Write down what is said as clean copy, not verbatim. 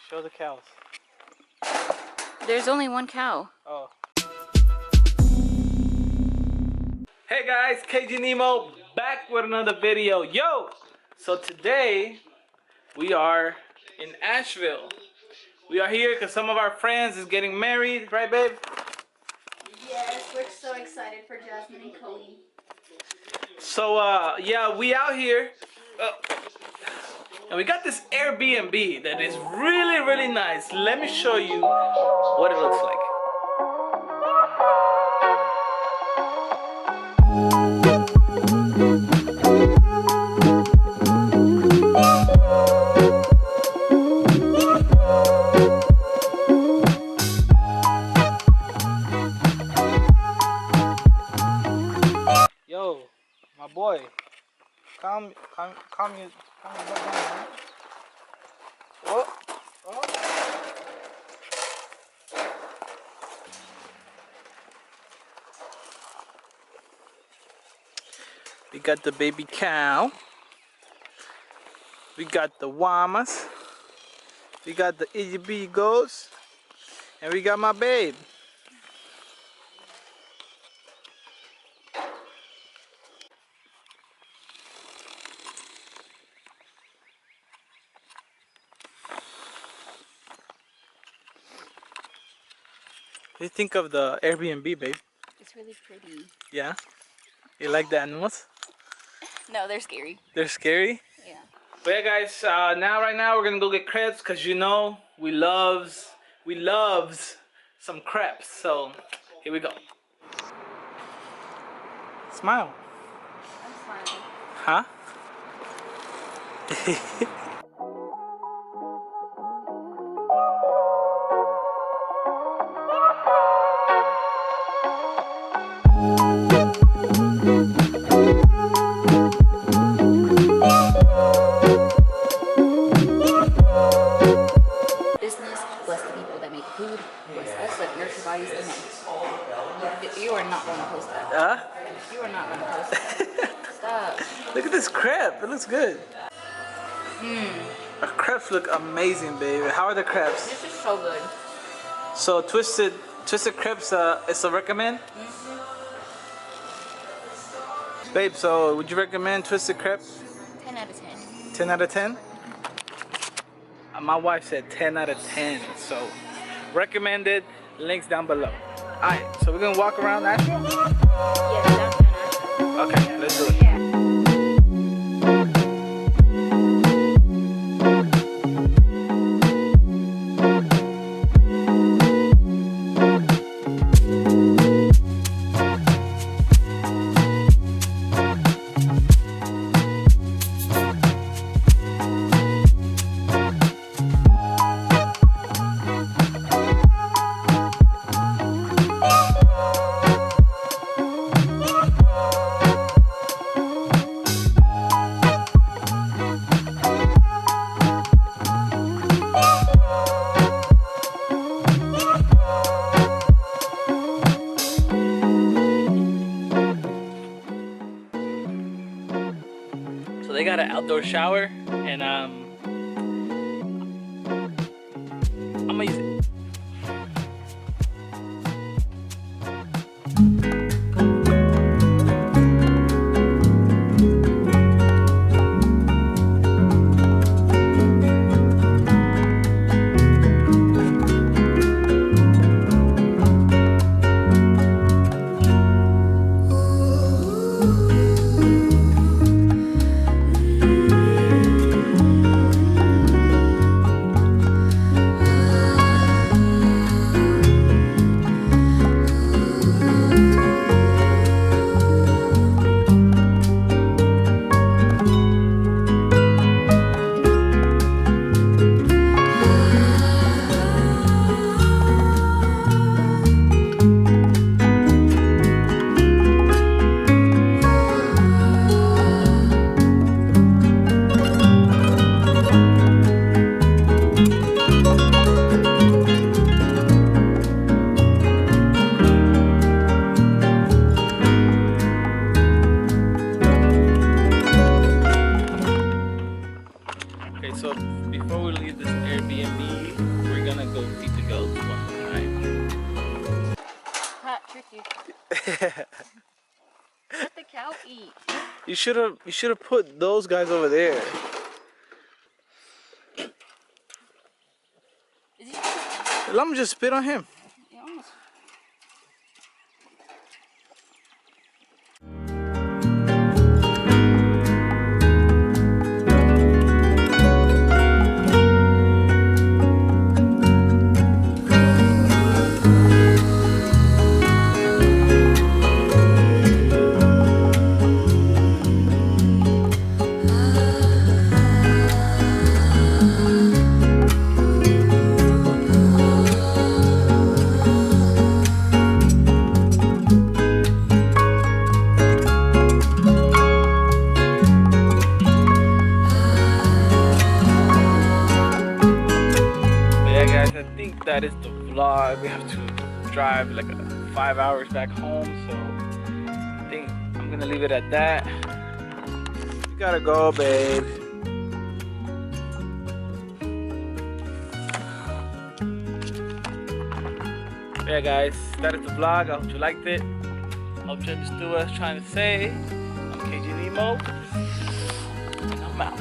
Show the cows. There's only one cow. Oh. Hey guys, KGnemo back with another video. Yo! So today we are in Asheville. We are here because some of our friends is getting married, right babe? Yes, we're so excited for Jasmine and Colleen. So yeah, we out here. And we got this Airbnb that is really nice. Let me show you what it looks like. Yo, my boy, calm your butt down, man. Oh. We got the baby cow. We got the llamas. We got the itty bitty goats. And we got my babe. What do you think of the Airbnb, babe? It's really pretty. Yeah? You like the animals? No, they're scary. They're scary? Yeah. But yeah guys, right now we're gonna go get crepes because you know we loves some crepes. So here we go. Smile. I'm smiling. Huh? Business, bless the people that make food, bless us that nurture bodies and health. You are not going to post that. Huh? You are not going to post that. Stop. Look at this crepe. It looks good. Our crepes look amazing, baby. How are the crepes? This is so good. So twisted crepes is a recommend? Babe, so would you recommend twisted crepes? 10 out of 10. 10 out of 10? My wife said 10 out of 10, so recommended. Links down below. Alright, so we're gonna walk around Asheville? Yes, downtown Asheville. Okay, let's do it. So they got an outdoor shower, and I'm gonna use it. Let the cow eat. You should have put those guys over there. Is he? Let me just spit on him. Yeah, almost. I think that is the vlog. We have to drive like 5 hours back home, so I think I'm gonna leave it at that. You gotta go, babe. Yeah, guys, that is the vlog. I hope you liked it. I hope you understood what I was trying to say. I'm KGnemo, and I'm out.